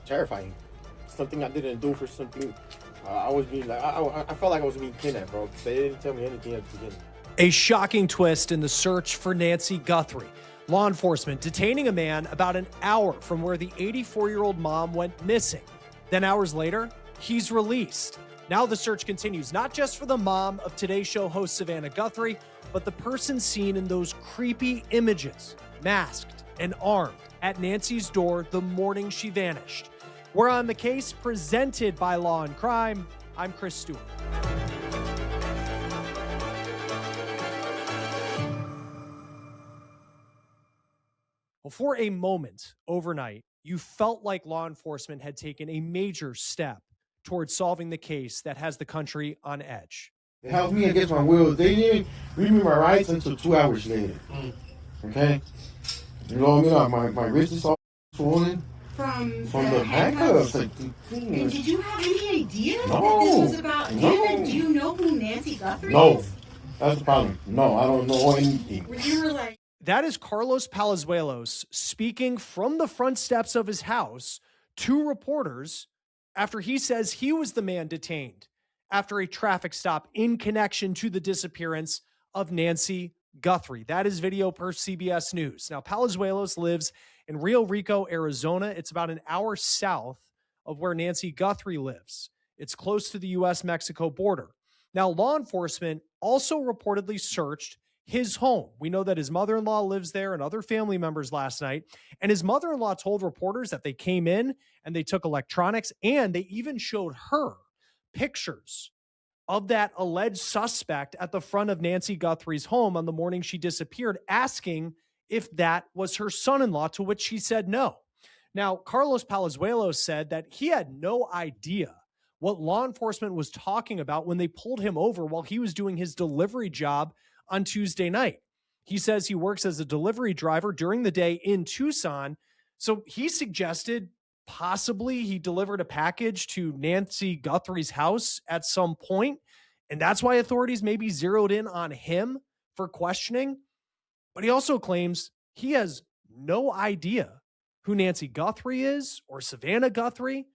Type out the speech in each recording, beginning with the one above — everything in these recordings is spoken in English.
terrifying. Something I didn't do for something. I was being like, I felt like I was being kidnapped, bro. They didn't tell me anything at the beginning. A shocking twist in the search for Nancy Guthrie. Law enforcement detaining a man about an hour from where the 84-year-old mom went missing. Then hours later, he's released. Now the search continues, not just for the mom of Today Show host Savannah Guthrie, but the person seen in those creepy images, masked and armed, at Nancy's door the morning she vanished. We're on the case presented by Law&Crime. I'm Chris Stewart. Well, for a moment overnight, you felt like law enforcement had taken a major step towards solving the case that has the country on edge. They held me against my will. They didn't read me my rights until 2 hours later. Okay? You know what I mean? My wrist is all swollen. From the handcuffs. Like, and did you have any idea no, that this was about no. him? And do you know who Nancy Guthrie no. is? That's the problem. No, I don't know anything. You were like... That is Carlos Palazuelos speaking from the front steps of his house to reporters after he says he was the man detained after a traffic stop in connection to the disappearance of Nancy Guthrie. That is video per CBS News. Now, Palazuelos lives in Rio Rico, Arizona. It's about an hour south of where Nancy Guthrie lives. It's close to the U.S.-Mexico border. Now, law enforcement also reportedly searched his home. We know that his mother-in-law lives there and other family members last night. And his mother-in-law told reporters that they came in and they took electronics, and they even showed her pictures of that alleged suspect at the front of Nancy Guthrie's home on the morning she disappeared, asking if that was her son-in-law, to which she said no. Now, Carlos Palazuelos said that he had no idea what law enforcement was talking about when they pulled him over while he was doing his delivery job on Tuesday night. He says he works as a delivery driver during the day in Tucson. So he suggested possibly he delivered a package to Nancy Guthrie's house at some point, and that's why authorities maybe zeroed in on him for questioning. But he also claims he has no idea who Nancy Guthrie is or Savannah Guthrie,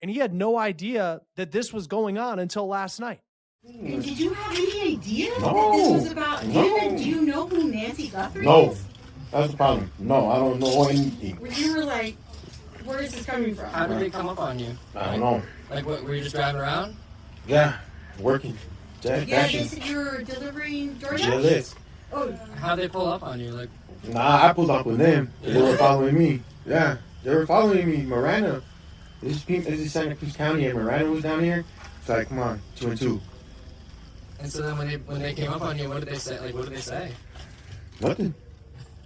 and he had no idea that this was going on until last night. And did you have any idea no. that this was about him? No. And do you know who Nancy Guthrie No. is? That's the problem. No, I don't know anything. You were like, where is this coming from? How did they come up on you? I don't know. Like, what, were you just driving around? Yeah, working. Yeah, they said you were delivering DoorDash? Yeah, this. Oh. How'd they pull up on you? Like, Nah, I pulled up with them. They were following me. Yeah, they were following me. Miranda. This is Santa Cruz County, and Miranda was down here. It's like, come on, 2 and 2. and so then when they came up on you, what did they say? Like, what did they say? Nothing.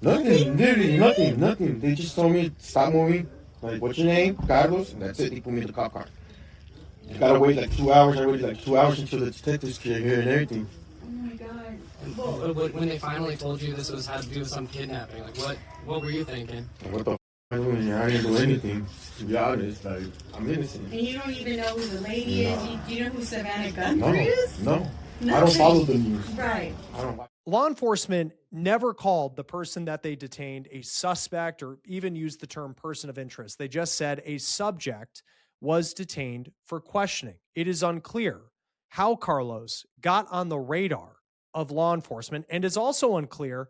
Literally nothing. They just told me, stop moving. Like, what's your name? Carlos. And that's it. They put me in the cop car. You gotta wait like 2 hours. I waited like 2 hours until the detectives came here and everything. Oh my God. And when they finally told you this had to do with some kidnapping, like, what were you thinking? Like, what the f*** am I doing here? I didn't do anything. To be honest, like, I'm innocent. And you don't even know who the lady is? Do you know who Savannah Guthrie is? No. I don't follow the news. Right. I don't. Law enforcement never called the person that they detained a suspect or even used the term person of interest. They just said a subject was detained for questioning. It is unclear how Carlos got on the radar of law enforcement, and it's also unclear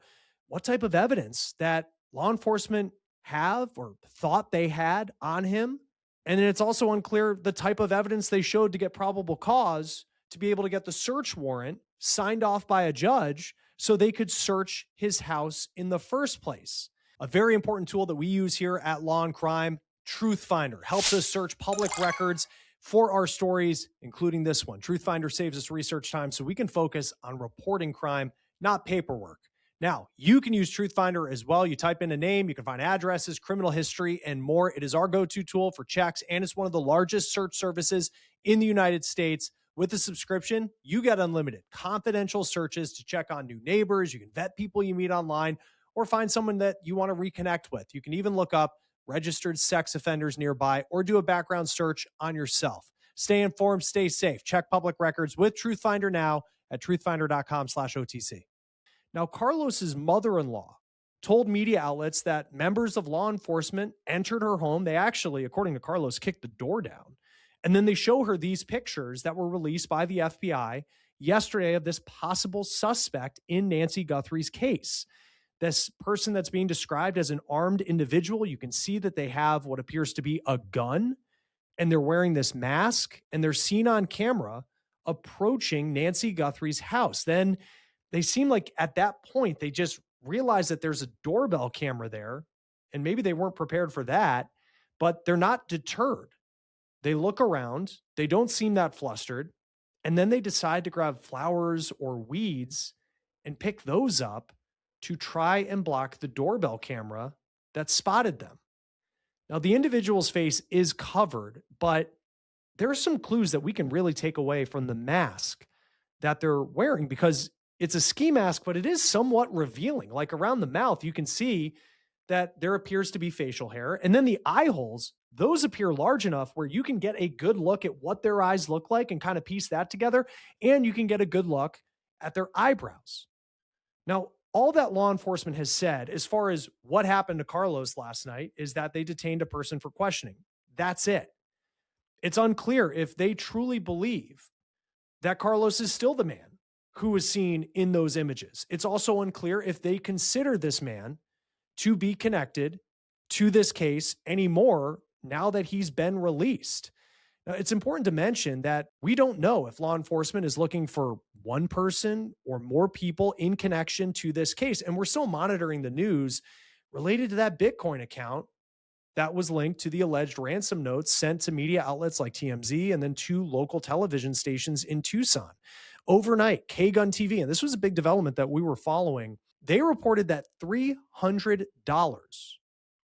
what type of evidence that law enforcement have or thought they had on him. And then it's also unclear the type of evidence they showed to get probable cause to be able to get the search warrant signed off by a judge so they could search his house in the first place. A very important tool that we use here at Law&Crime, Truth Finder, helps us search public records for our stories, including this one. Truth Finder saves us research time so we can focus on reporting crime, not paperwork. Now, you can use Truth Finder as well. You type in a name, you can find addresses, criminal history, and more. It is our go-to tool for checks, and it's one of the largest search services in the United States. With a subscription, you get unlimited confidential searches to check on new neighbors. You can vet people you meet online or find someone that you want to reconnect with. You can even look up registered sex offenders nearby or do a background search on yourself. Stay informed, stay safe. Check public records with Truth Finder now at truthfinder.com/OTC. Now, Carlos's mother-in-law told media outlets that members of law enforcement entered her home. They actually, according to Carlos, kicked the door down. And then they show her these pictures that were released by the FBI yesterday of this possible suspect in Nancy Guthrie's case. This person that's being described as an armed individual, you can see that they have what appears to be a gun, and they're wearing this mask, and they're seen on camera approaching Nancy Guthrie's house. Then they seem like at that point, they just realize that there's a doorbell camera there, and maybe they weren't prepared for that, but they're not deterred. They look around, they don't seem that flustered, and then they decide to grab flowers or weeds and pick those up to try and block the doorbell camera that spotted them. Now, the individual's face is covered, but there are some clues that we can really take away from the mask that they're wearing, because it's a ski mask, but it is somewhat revealing. Like around the mouth, you can see that there appears to be facial hair. And then the eye holes, those appear large enough where you can get a good look at what their eyes look like and kind of piece that together. And you can get a good look at their eyebrows. Now, all that law enforcement has said as far as what happened to Carlos last night is that they detained a person for questioning. That's it. It's unclear if they truly believe that Carlos is still the man who was seen in those images. It's also unclear if they consider this man to be connected to this case anymore now that he's been released. Now, it's important to mention that we don't know if law enforcement is looking for one person or more people in connection to this case. And we're still monitoring the news related to that Bitcoin account that was linked to the alleged ransom notes sent to media outlets like TMZ and then 2 local television stations in Tucson. Overnight, K-Gun TV, and this was a big development that we were following, they reported that $300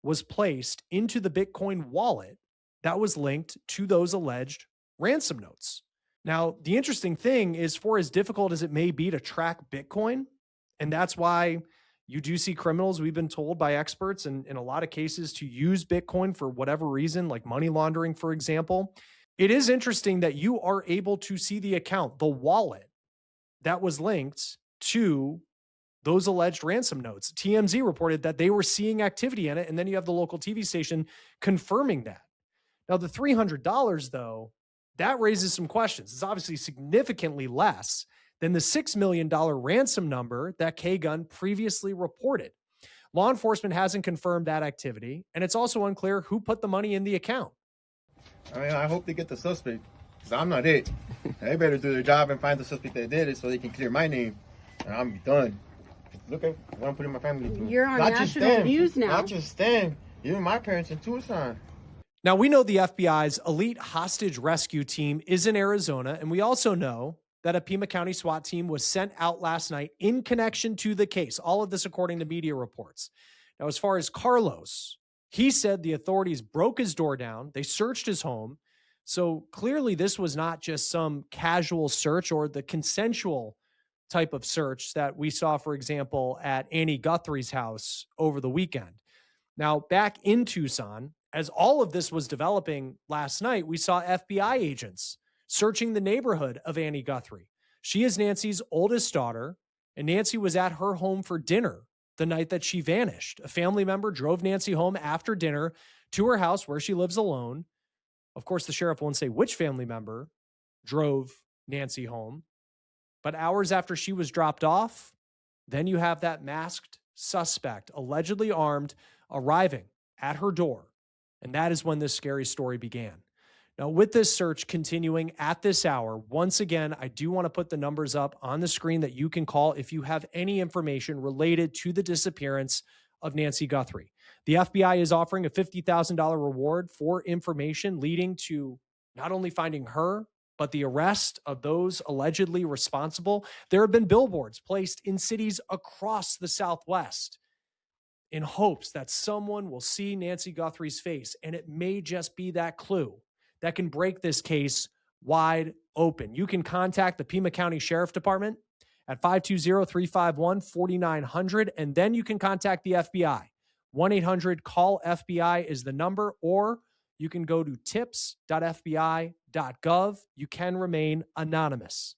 was placed into the Bitcoin wallet that was linked to those alleged ransom notes. Now, the interesting thing is, for as difficult as it may be to track Bitcoin, and that's why you do see criminals, we've been told by experts in a lot of cases, to use Bitcoin for whatever reason, like money laundering, for example. It is interesting that you are able to see the account, the wallet that was linked to those alleged ransom notes. TMZ reported that they were seeing activity in it, and then you have the local TV station confirming that. Now, the $300, though, that raises some questions. It's obviously significantly less than the $6 million ransom number that K-Gun previously reported. Law enforcement hasn't confirmed that activity, and it's also unclear who put the money in the account. I mean, I hope they get the suspect, because I'm not it. They better do their job and find the suspect that did it so they can clear my name, and I'm done. Look at what I'm putting my family through. You're on national news now. Not just them, even my parents in Tucson. Now, we know the FBI's elite hostage rescue team is in Arizona, and we also know that a Pima County SWAT team was sent out last night in connection to the case. All of this according to media reports. Now, as far as Carlos, he said the authorities broke his door down. They searched his home. So clearly this was not just some casual search or the consensual type of search that we saw, for example, at Annie Guthrie's house over the weekend. Now, back in Tucson, as all of this was developing last night, we saw FBI agents searching the neighborhood of Annie Guthrie. She is Nancy's oldest daughter, and Nancy was at her home for dinner the night that she vanished. A family member drove Nancy home after dinner to her house where she lives alone. Of course, the sheriff won't say which family member drove Nancy home. But hours after she was dropped off, then you have that masked suspect, allegedly armed, arriving at her door. And that is when this scary story began. Now, with this search continuing at this hour, once again, I do want to put the numbers up on the screen that you can call if you have any information related to the disappearance of Nancy Guthrie. The FBI is offering a $50,000 reward for information leading to not only finding her, but the arrest of those allegedly responsible. There have been billboards placed in cities across the Southwest in hopes that someone will see Nancy Guthrie's face, and it may just be that clue that can break this case wide open. You can contact the Pima County Sheriff Department at 520-351-4900, and then you can contact the FBI. 1-800-CALL-FBI is the number, or you can go to tips.fbi.gov. You can remain anonymous.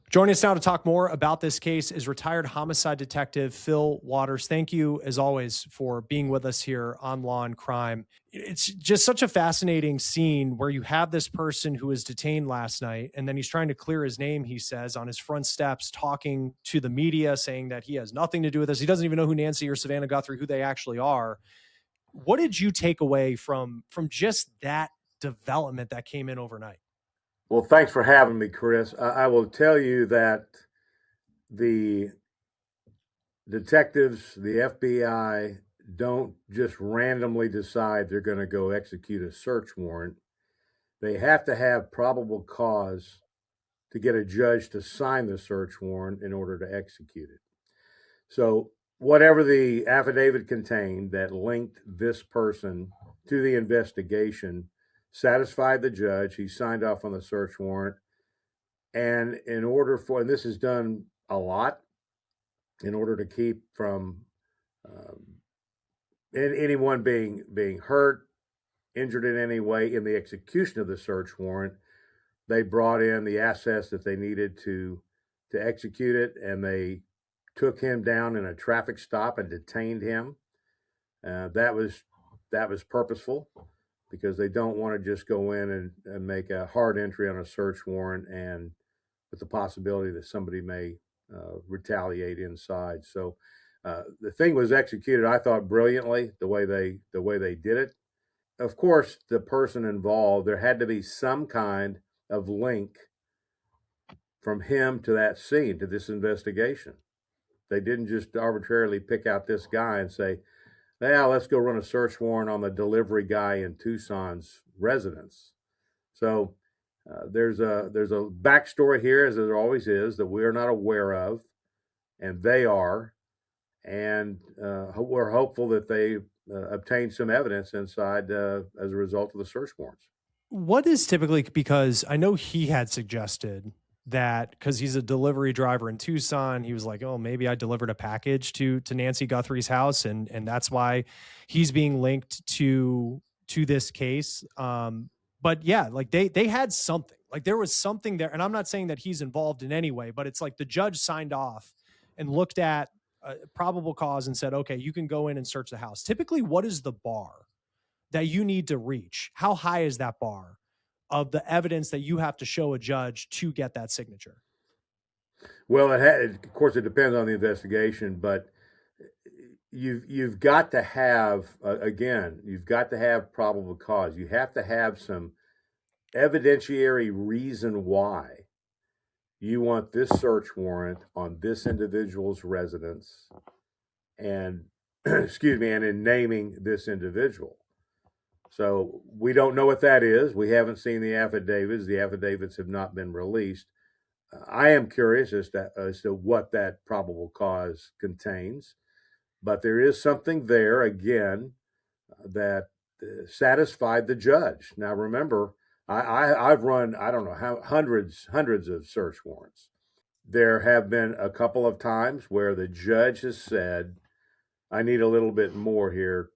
Joining us now to talk more about this case is retired homicide detective Phil Waters. Thank you, as always, for being with us here on Law and Crime. It's just such a fascinating scene where you have this person who was detained last night, and then he's trying to clear his name, he says, on his front steps, talking to the media, saying that he has nothing to do with this. He doesn't even know who Nancy or Savannah Guthrie, who they actually are. What did you take away from just that development that came in overnight? Well, thanks for having me, Chris. I will tell you that the detectives, the FBI, don't just randomly decide they're going to go execute a search warrant. They have to have probable cause to get a judge to sign the search warrant in order to execute it. So whatever the affidavit contained that linked this person to the investigation satisfied the judge. He signed off on the search warrant. And in order for, and this is done a lot, in order to keep from anyone being hurt, injured in any way in the execution of the search warrant, they brought in the assets that they needed to execute it, and they took him down in a traffic stop and detained him. That was purposeful, because they don't want to just go in and make a hard entry on a search warrant and with the possibility that somebody may retaliate inside. So the thing was executed, I thought, brilliantly, the way they did it. Of course, the person involved, there had to be some kind of link from him to that scene, to this investigation. They didn't just arbitrarily pick out this guy and say, "Now let's go run a search warrant on the delivery guy in Tucson's residence." So there's a backstory here, as there always is, that we are not aware of, and they are, and we're hopeful that they obtain some evidence inside as a result of the search warrants. What is typically, because I know he had suggested that because he's a delivery driver in Tucson, he was like, oh, maybe I delivered a package to Nancy Guthrie's house, and that's why he's being linked to this case. But yeah, like they had something, like there was something there, and I'm not saying that he's involved in any way, but it's like the judge signed off and looked at probable cause and said, okay, you can go in and search the house. Typically, what is the bar that you need to reach? How high is that bar of the evidence that you have to show a judge to get that signature? Well, of course, it depends on the investigation, but you've got to have, again, you've got to have probable cause. You have to have some evidentiary reason why you want this search warrant on this individual's residence, and excuse me, and in naming this individual. So we don't know what that is. We haven't seen the affidavits. The affidavits have not been released. I am curious as to what that probable cause contains, but there is something there, again, that satisfied the judge. Now, remember, I've run, I don't know how, hundreds of search warrants. There have been a couple of times where the judge has said, I need a little bit more here,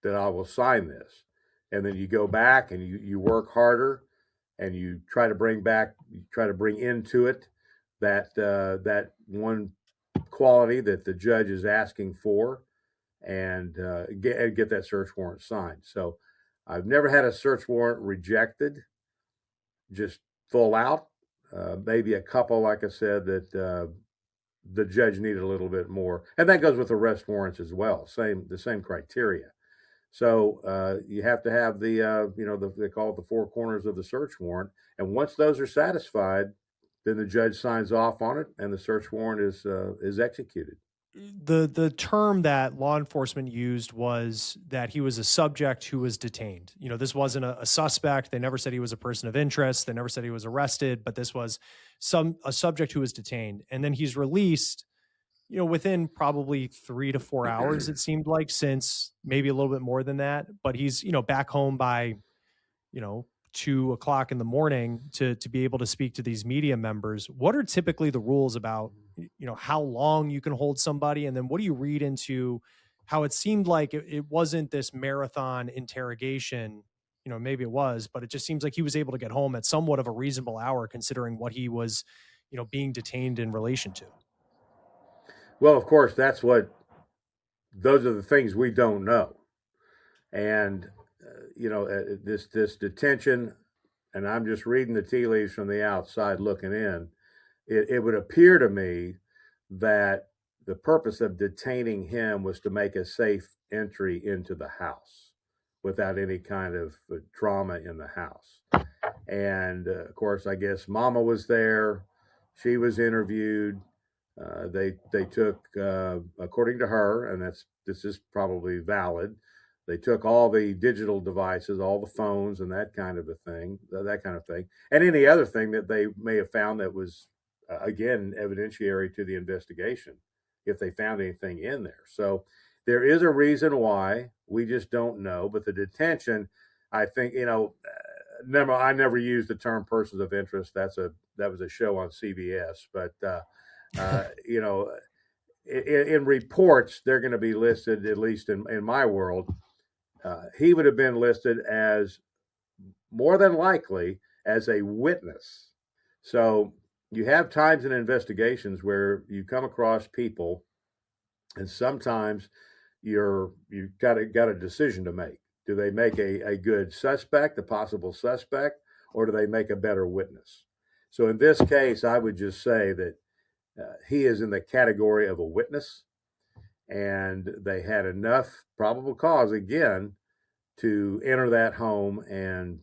that I will sign this. And then you go back and you work harder, and you try to bring into it that one quality that the judge is asking for, and get that search warrant signed. So I've never had a search warrant rejected, just full out. Maybe a couple, like I said, that the judge needed a little bit more. And that goes with arrest warrants as well, the same criteria. So you have to have they call it the four corners of the search warrant. And once those are satisfied, then the judge signs off on it, and the search warrant is executed. The term that law enforcement used was that he was a subject who was detained. You know, this wasn't a suspect. They never said he was a person of interest. They never said he was arrested, but this was a subject who was detained. And then he's released, you know, within probably 3 to 4 hours, it seemed like, since maybe a little bit more than that. But he's, you know, back home by, 2 o'clock in the morning to be able to speak to these media members. What are typically the rules about, how long you can hold somebody? And then what do you read into how it seemed like it wasn't this marathon interrogation? Maybe it was, but it just seems like he was able to get home at somewhat of a reasonable hour, considering what he was, being detained in relation to? Well, of course, those are the things we don't know. And, this detention, and I'm just reading the tea leaves from the outside looking in, it would appear to me that the purpose of detaining him was to make a safe entry into the house without any kind of drama in the house. And of course, I guess Mama was there. She was interviewed. They took, according to her, and this is probably valid, they took all the digital devices, all the phones, and that kind of thing, and any other thing that they may have found that was, again, evidentiary to the investigation, if they found anything in there. So there is a reason why, we just don't know. But the detention, I think, I never used the term persons of interest. That was a show on CBS, but in reports, they're going to be listed, at least in my world. He would have been listed as, more than likely, as a witness. So you have times in investigations where you come across people, and sometimes you've got a decision to make. Do they make a good suspect, a possible suspect, or do they make a better witness? So in this case, I would just say that he is in the category of a witness, and they had enough probable cause, again, to enter that home and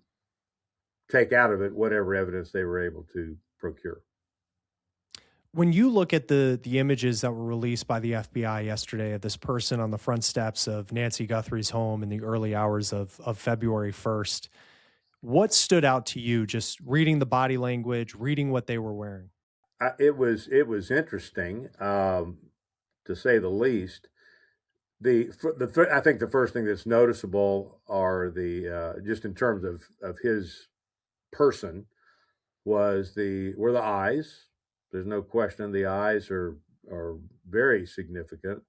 take out of it whatever evidence they were able to procure. When you look at the images that were released by the FBI yesterday of this person on the front steps of Nancy Guthrie's home in the early hours of February 1st, what stood out to you just reading the body language, reading what they were wearing? It was interesting, to say the least. I think the first thing that's noticeable are just in terms of his person, were the eyes. There's no question the eyes are very significant.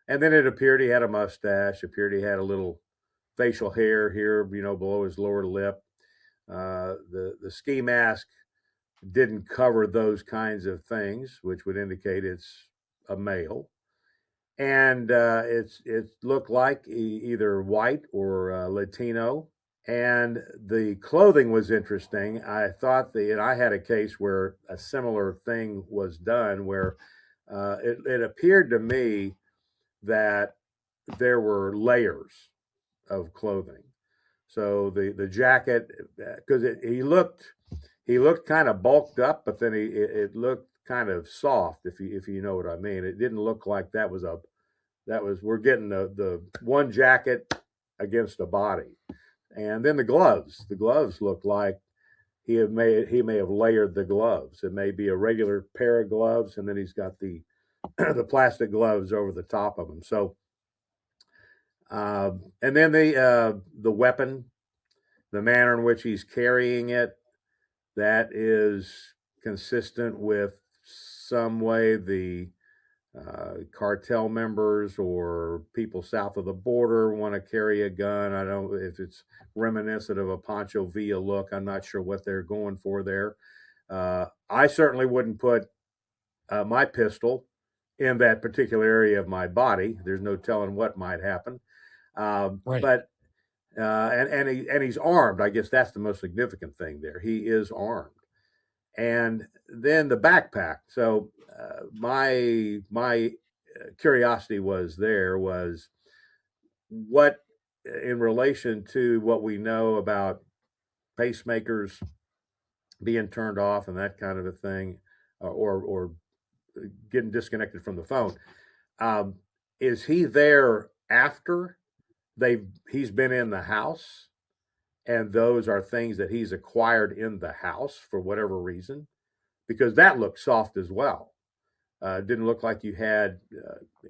And then it appeared he had a mustache, appeared he had a little facial hair here, below his lower lip. The ski mask didn't cover those kinds of things, which would indicate it's a male. And it looked like either white or Latino. And the clothing was interesting. I thought and I had a case where a similar thing was done, where it appeared to me that there were layers of clothing. So the jacket, because he looked kind of bulked up, but then it looked kind of soft, if you know what I mean. It didn't look like we're getting the one jacket against a body. And then the gloves looked like he may have layered the gloves. It may be a regular pair of gloves, and then he's got the the plastic gloves over the top of them. So, and then the weapon, the manner in which he's carrying it, that is consistent with some way the cartel members or people south of the border want to carry a gun. I don't know if it's reminiscent of a Pancho Villa look. I'm not sure what they're going for there. I certainly wouldn't put my pistol in that particular area of my body. There's no telling what might happen. Right. But and he's armed. I guess that's the most significant thing there. He is armed. And then the backpack. So my curiosity was what, in relation to what we know about pacemakers being turned off and that kind of a thing, or getting disconnected from the phone. Is he there after he's been in the house, and those are things that he's acquired in the house for whatever reason? Because that looked soft as well. Didn't look like you had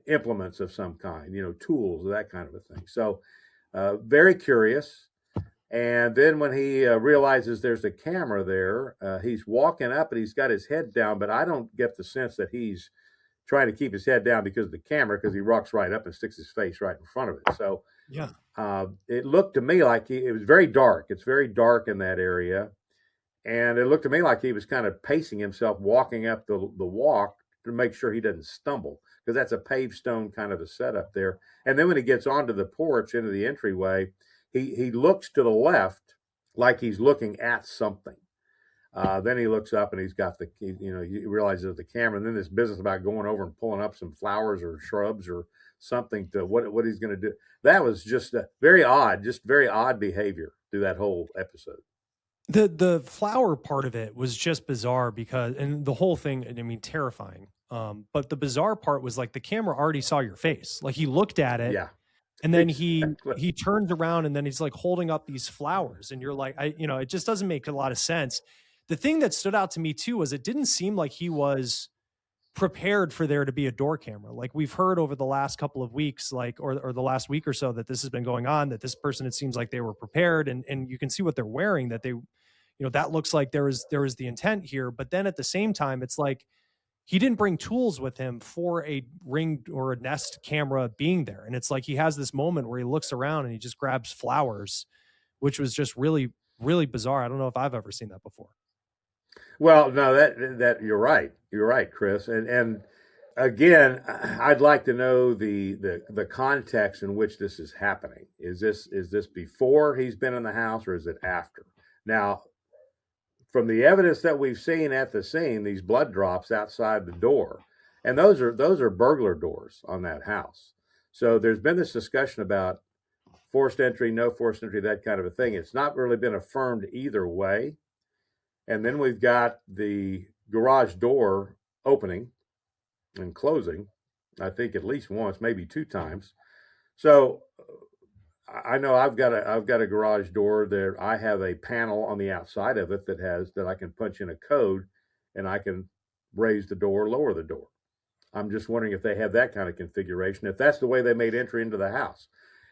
implements of some kind, tools, that kind of a thing. So very curious. And then when he realizes there's a camera there, he's walking up and he's got his head down, but I don't get the sense that he's trying to keep his head down because of the camera, because he walks right up and sticks his face right in front of it. So yeah, it looked to me like it was very dark. It's very dark in that area. And it looked to me like he was kind of pacing himself, walking up the walk to make sure he doesn't stumble, because that's a paved stone kind of a setup there. And then when he gets onto the porch into the entryway, he looks to the left like he's looking at something. Then he looks up and he's got you realize there's the camera, and then this business about going over and pulling up some flowers or shrubs or something to what he's going to do. That was just very odd behavior through that whole episode. The flower part of it was just bizarre and the whole thing, I mean, terrifying. But the bizarre part was like the camera already saw your face. Like he looked at it. Yeah. And then he turns around and then he's like holding up these flowers, and you're like, it just doesn't make a lot of sense. The thing that stood out to me too was it didn't seem like he was prepared for there to be a door camera. Like we've heard over the last couple of weeks, or the last week or so, that this has been going on, that this person, it seems like they were prepared, and you can see what they're wearing, that they, that looks like there was the intent here. But then at the same time, it's like he didn't bring tools with him for a Ring or a Nest camera being there. And it's like he has this moment where he looks around and he just grabs flowers, which was just really, really bizarre. I don't know if I've ever seen that before. Well, no, that you're right. You're right, Chris. And again, I'd like to know the context in which this is happening. Is this before he's been in the house, or is it after? Now, from the evidence that we've seen at the scene, these blood drops outside the door, and those are burglar doors on that house. So there's been this discussion about forced entry, no forced entry, that kind of a thing. It's not really been affirmed either way. And then we've got the garage door opening and closing, I think at least once, maybe two times. So I know I've got a garage door there. I have a panel on the outside of it that I can punch in a code, and I can raise the door, lower the door. I'm just wondering if they have that kind of configuration, if that's the way they made entry into the house.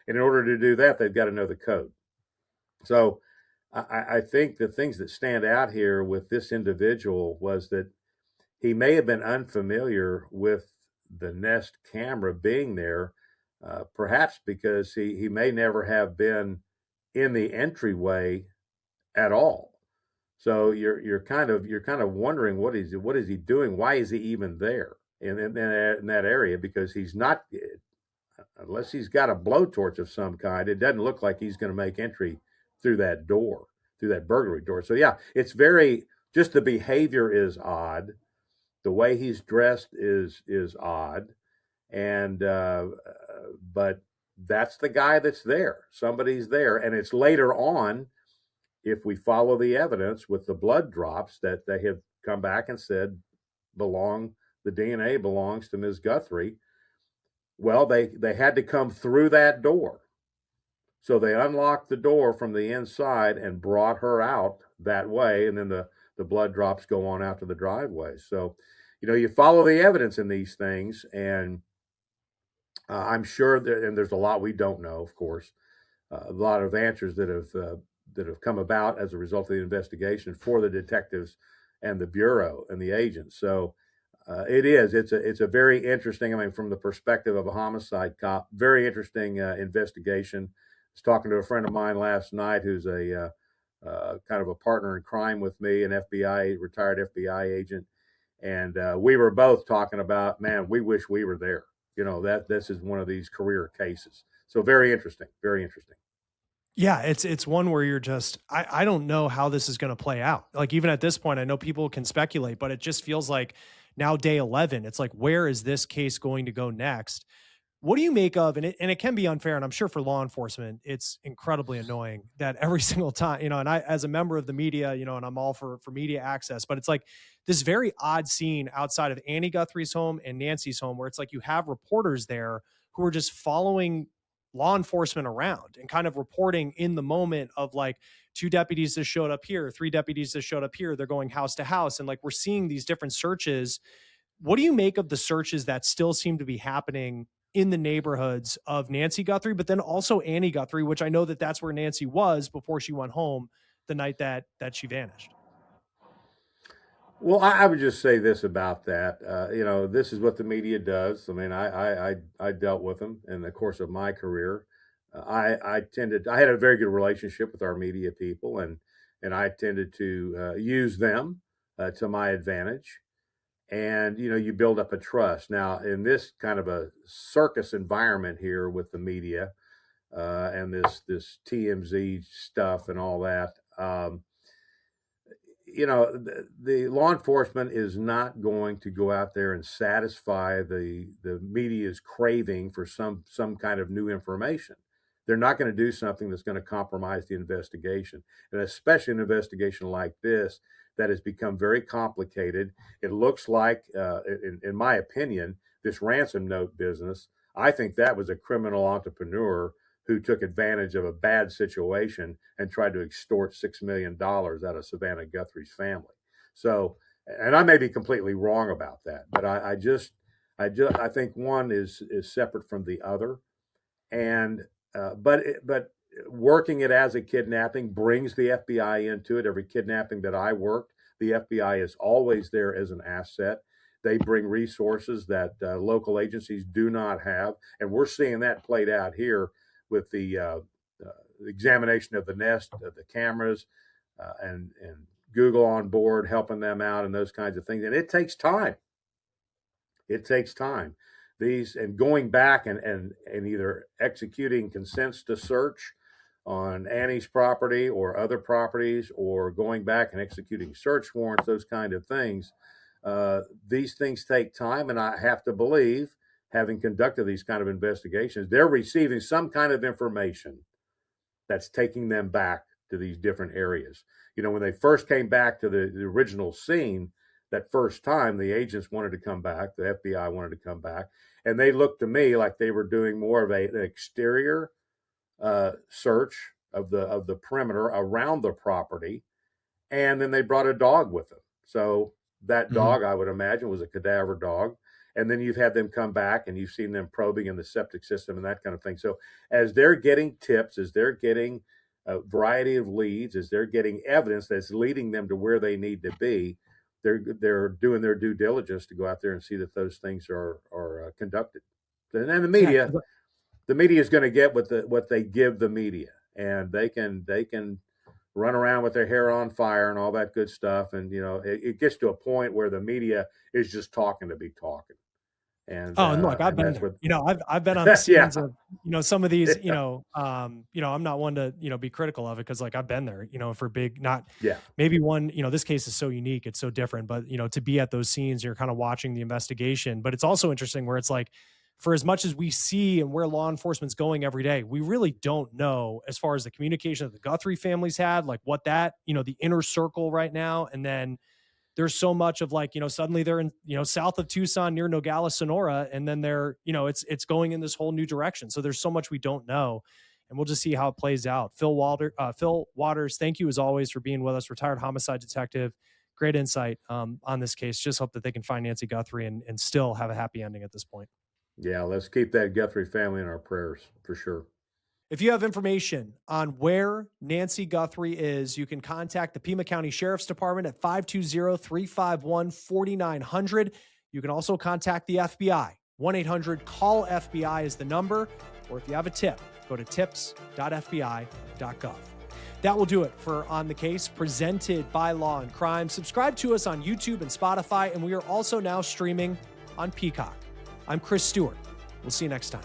And in order to do that, they've got to know the code. So I think the things that stand out here with this individual was that he may have been unfamiliar with the Nest camera being there, perhaps because he may never have been in the entryway at all. So you're kind of wondering what is he doing? Why is he even there in that area? Because he's not, unless he's got a blowtorch of some kind, it doesn't look like he's going to make entry through that door, through that burglary door. So yeah, it's just the behavior is odd. The way he's dressed is odd. And, but that's the guy that's there. Somebody's there. And it's later on, if we follow the evidence with the blood drops, that they have come back and said the DNA belongs to Ms. Guthrie. Well, they had to come through that door. So they unlocked the door from the inside and brought her out that way. And then the blood drops go on out to the driveway. So, you follow the evidence in these things, and I'm sure there's a lot we don't know, of course, a lot of answers that have come about as a result of the investigation for the detectives and the Bureau and the agents. So it's a very interesting, from the perspective of a homicide cop, very interesting investigation. I was talking to a friend of mine last night who's a kind of a partner in crime with me, an retired FBI agent. And we were both talking about, man, we wish we were there. That this is one of these career cases. So very interesting, very interesting. Yeah, it's one where you're just, I don't know how this is going to play out. Like even at this point, I know people can speculate, but it just feels like now day 11, it's like, where is this case going to go next? What do you make of, and it can be unfair, and I'm sure for law enforcement, it's incredibly annoying that every single time, and I, as a member of the media, and I'm all for media access, but it's like this very odd scene outside of Annie Guthrie's home and Nancy's home, where it's like you have reporters there who are just following law enforcement around and kind of reporting in the moment of like 2 deputies that showed up here, 3 deputies that showed up here. They're going house to house. And like, we're seeing these different searches. What do you make of the searches that still seem to be happening in the neighborhoods of Nancy Guthrie, but then also Annie Guthrie, which I know that's where Nancy was before she went home the night that she vanished? Well, I would just say this about that. This is what the media does. I dealt with them in the course of my career. I had a very good relationship with our media people, and and I tended to use them to my advantage. And you build up a trust. Now, in this kind of a circus environment here with the media and this TMZ stuff and all that, the law enforcement is not going to go out there and satisfy the media's craving for some kind of new information. They're not going to do something that's going to compromise the investigation, and especially an investigation like this that has become very complicated. It looks like, in my opinion, this ransom note business, I think that was a criminal entrepreneur who took advantage of a bad situation and tried to extort $6 million out of Savannah Guthrie's family. So, and I may be completely wrong about that, but I think one is separate from the other. And, but working it as a kidnapping brings the FBI into it. Every kidnapping that I worked, the FBI is always there as an asset. They bring resources that local agencies do not have. And we're seeing that played out here with the examination of the Nest, the cameras, and Google on board, helping them out and those kinds of things. And it takes time. It takes time. And going back and either executing consents to search on Annie's property or other properties, or going back and executing search warrants, those kind of things. These things take time, and I have to believe, having conducted these kind of investigations, they're receiving some kind of information that's taking them back to these different areas. When they first came back to the original scene, that first time, the agents wanted to come back, the FBI wanted to come back, and they looked to me like they were doing more of an exterior search of the perimeter around the property, and then they brought a dog with them. So that dog, I would imagine, was a cadaver dog. And then you've had them come back, and you've seen them probing in the septic system and that kind of thing. So as they're getting tips, as they're getting a variety of leads, as they're getting evidence that's leading them to where they need to be, they're doing their due diligence to go out there and see that those things are conducted. And then the media is going to get what they give the media, and they can run around with their hair on fire and all that good stuff. And it gets to a point where the media is just talking to be talking. And look, I've been there. I've been on the scenes of some of these. I'm not one to be critical of it, because like I've been there. For big, maybe one. This case is so unique, it's so different. But to be at those scenes, you're kind of watching the investigation. But it's also interesting where it's like, for as much as we see and where law enforcement's going every day, we really don't know, as far as the communication that the Guthrie families had, like what that, the inner circle right now. And then there's so much of like, suddenly they're in, south of Tucson near Nogales, Sonora. And then they're, it's going in this whole new direction. So there's so much we don't know, and we'll just see how it plays out. Phil Waters, thank you as always for being with us. Retired homicide detective. Great insight on this case. Just hope that they can find Nancy Guthrie and still have a happy ending at this point. Yeah, let's keep that Guthrie family in our prayers for sure. If you have information on where Nancy Guthrie is, you can contact the Pima County Sheriff's Department at 520-351-4900. You can also contact the FBI. 1-800-CALL-FBI is the number. Or if you have a tip, go to tips.fbi.gov. That will do it for On the Case, presented by Law&Crime. Subscribe to us on YouTube and Spotify, and we are also now streaming on Peacock. I'm Chris Stewart. We'll see you next time.